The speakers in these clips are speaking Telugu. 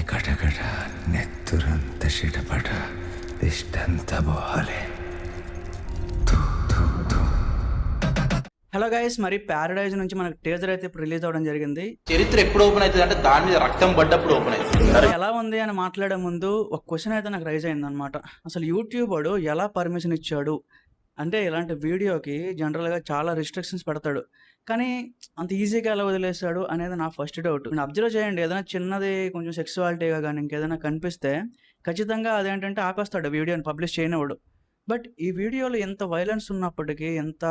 కటకట నెత్తురంత చిటపట దిష్టంత బోహాలే. హలో గైస్, మరి ప్యారడైజ్ నుంచి మనకు టీజర్ అయితే ఇప్పుడు రిలీజ్ అవ్వడం జరిగింది. చరిత్ర ఎప్పుడు ఓపెన్ అవుతుంది అంటే దాని మీద రక్తం పడ్డప్పుడు ఓపెన్ అవుతుంది. ఎలా ఉంది అని మాట్లాడే ముందు ఒక క్వశ్చన్ అయితే నాకు రైజ్ అయింది అనమాట. అసలు యూట్యూబ్ వాడు ఎలా పర్మిషన్ ఇచ్చాడు అంటే, ఇలాంటి వీడియోకి జనరల్గా చాలా రిస్ట్రిక్షన్స్ పెడతాడు, కానీ అంత ఈజీగా ఎలా వదిలేస్తాడు అనేది నా ఫస్ట్ డౌట్. నేను అబ్జర్వ్ చేయండి, ఏదైనా చిన్నది కొంచెం సెక్సువాలిటీగా కానీ ఇంకేదైనా కనిపిస్తే ఖచ్చితంగా అదేంటంటే ఆపేస్తాడు, వీడియోని పబ్లిష్ చేయనివాడు. బట్ ఈ వీడియోలో ఎంత వైలెన్స్ ఉన్నప్పటికీ, ఎంత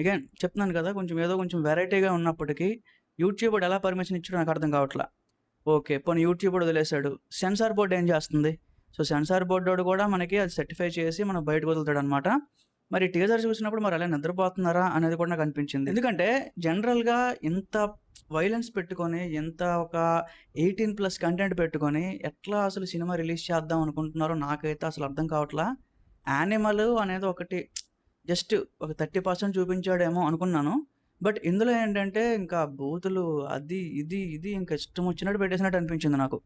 అగైన్ చెప్తున్నాను కదా, కొంచెం ఏదో కొంచెం వెరైటీగా ఉన్నప్పటికీ యూట్యూబ్ వాడు ఎలా పర్మిషన్ ఇచ్చాడో నాకు అర్థం కావట్లా. ఓకే, పోనీ యూట్యూబ్ వాడు వదిలేశాడు, సెన్సార్ బోర్డు ఏం చేస్తుంది? సో సెన్సార్ బోర్డు వాడు కూడా మనకి అది సర్టిఫై చేసి మనం బయటకు వదులుతాడు అనమాట. మరి టీజర్ చూసినప్పుడు మరి అలా నిద్రపోతున్నారా అనేది కూడా నాకు అనిపించింది. ఎందుకంటే జనరల్గా ఇంత వైలెన్స్ పెట్టుకొని, ఎంత ఒక 18+ కంటెంట్ పెట్టుకొని ఎట్లా అసలు సినిమా రిలీజ్ చేద్దాం అనుకుంటున్నారో నాకైతే అసలు అర్థం కావట్లా. యానిమల్ అనేది ఒకటి జస్ట్ ఒక 30% చూపించాడేమో అనుకున్నాను. బట్ ఇందులో ఏంటంటే ఇంకా బూతులు అది ఇది ఇంకా ఇష్టం వచ్చినట్టు పెట్టేసినట్టు అనిపించింది నాకు.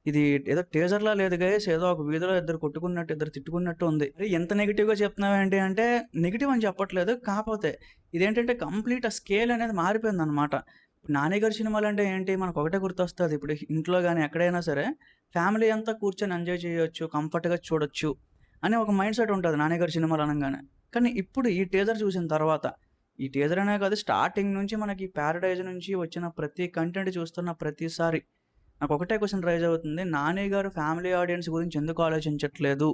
ఇది ఏదో టీజర్లా లేదు గైస్, ఏదో ఒక వీధిలో ఇద్దరు కొట్టుకున్నట్టు, ఇద్దరు తిట్టుకున్నట్టు ఉంది. ఎంత నెగిటివ్గా చెప్తున్నావు ఏంటి అంటే, నెగిటివ్ అని చెప్పట్లేదు, కాకపోతే ఇదేంటంటే కంప్లీట్ ఆ స్కేల్ అనేది మారిపోయింది అనమాట. నాని గారి సినిమాలు అంటే ఏంటి, మనకు ఒకటే గుర్తొస్తుంది. ఇప్పుడు ఇంట్లో కానీ ఎక్కడైనా సరే ఫ్యామిలీ అంతా కూర్చొని ఎంజాయ్ చేయొచ్చు, కంఫర్ట్గా చూడొచ్చు అనే ఒక మైండ్ సెట్ ఉంటుంది నాని గారి సినిమాలు అనగానే. కానీ ఇప్పుడు ఈ టీజర్ చూసిన తర్వాత, ఈ టీజర్ అనే కాదు, స్టార్టింగ్ నుంచి మనకి ప్యారడైజ్ నుంచి వచ్చిన ప్రతి కంటెంట్ చూస్తున్న ప్రతిసారి నాకు ఒకటే క్వశ్చన్ రైజ్ అవుతుంది. నాని గారు ఫ్యామిలీ ఆడియన్స్ గురించి ఎందుకు ఆలోచించట్లేదు,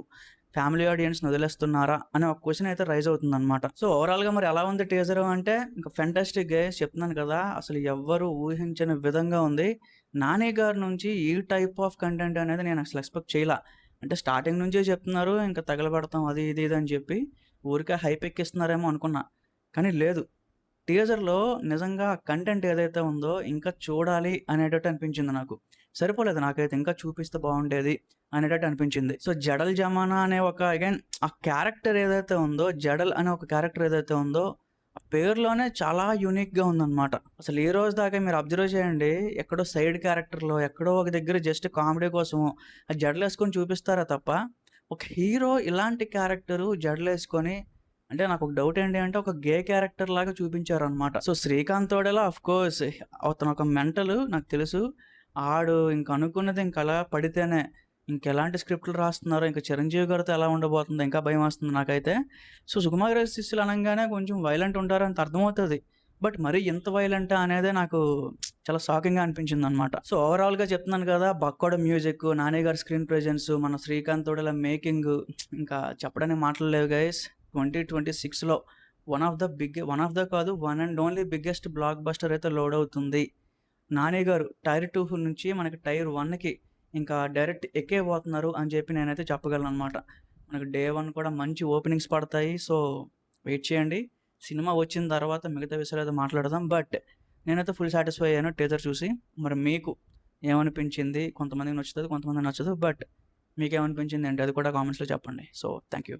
ఫ్యామిలీ ఆడియన్స్ని వదిలేస్తున్నారా అనే ఒక క్వశ్చన్ అయితే రైజ్ అవుతుంది అనమాట. సో ఓవరాల్గా మరి ఎలా ఉంది టీజర్ అంటే, ఇంకా ఫెంటాస్టిక్ గైస్, చెప్తున్నాను కదా, అసలు ఎవ్వరు ఊహించని విధంగా ఉంది. నాని గారి నుంచి ఈ టైప్ ఆఫ్ కంటెంట్ అనేది నేను అసలు ఎక్స్పెక్ట్ చేయలా. అంటే స్టార్టింగ్ నుంచే చెప్తున్నారు ఇంకా తగలబడతాం అది ఇది అని చెప్పి ఊరికే హైప్ ఎక్కిస్తున్నారేమో అనుకున్నా, కానీ లేదు. టీజర్లో నిజంగా కంటెంట్ ఏదైతే ఉందో ఇంకా చూడాలి అనేటట్టు అనిపించింది నాకు. సరిపోలేదు నాకైతే, ఇంకా చూపిస్తే బాగుండేది అనేటట్టు అనిపించింది. సో జడల్ జమానా అనే ఒక అగైన్ ఆ క్యారెక్టర్ ఏదైతే ఉందో, జడల్ అనే ఒక క్యారెక్టర్ ఏదైతే ఉందో, ఆ పేరులోనే చాలా యూనిక్గా ఉందన్నమాట. అసలు ఈ రోజు దాకా మీరు అబ్జర్వ్ చేయండి, ఎక్కడో సైడ్ క్యారెక్టర్లో ఎక్కడో ఒక దగ్గర జస్ట్ కామెడీ కోసము ఆ జడలు వేసుకొని చూపిస్తారా తప్ప, ఒక హీరో ఇలాంటి క్యారెక్టరు జడలు వేసుకొని, అంటే నాకు ఒక డౌట్ ఏంటి అంటే, ఒక గే క్యారెక్టర్ లాగా చూపించారు అనమాట. సో శ్రీకాంత్ తోడేలా అఫ్ కోర్స్ అతను ఒక మెంటల్ నాకు తెలుసు. ఆడు ఇంక అనుకున్నది ఇంక అలా పడితేనే, ఇంకెలాంటి స్క్రిప్ట్లు రాస్తున్నారో, ఇంకా చిరంజీవి గారితో ఎలా ఉండబోతుందో ఇంకా భయం వస్తుంది నాకైతే. సో సుకుమార్ శిష్యులు అనగానే కొంచెం వైలెంట్ ఉంటారని అర్థమవుతుంది, బట్ మరీ ఎంత వైలెంటా అనేదే నాకు చాలా షాకింగ్గా అనిపించింది అనమాట. సో ఓవరాల్గా చెప్తున్నాను కదా, బక్కోడ మ్యూజిక్, నాని గారి స్క్రీన్ ప్రెజెన్స్, మన శ్రీకాంత్ తోడేలా మేకింగ్, ఇంకా చెప్పడానికి మాటలు లేవు గైస్. 2026లో వన్ ఆఫ్ ద కాదు, one and only biggest block buster అయితే లోడ్ అవుతుంది. నాని గారు టైర్ 2 నుంచి మనకి టైర్ 1కి ఇంకా డైరెక్ట్ ఎక్కేపోతున్నారు అని చెప్పి నేనైతే చెప్పగలను అనమాట. మనకు డే 1 కూడా మంచి ఓపెనింగ్స్ పడతాయి. సో వెయిట్ చేయండి, సినిమా వచ్చిన తర్వాత మిగతా విషయాలు అయితే మాట్లాడదాం. బట్ నేనైతే ఫుల్ సాటిస్ఫై అయ్యాను టీజర్ చూసి. మరి మీకు ఏమనిపించింది? కొంతమందికి నచ్చుతుంది, కొంతమంది నచ్చదు, బట్ మీకేమనిపించింది అంటే అది కూడా కామెంట్స్లో చెప్పండి. So thank you.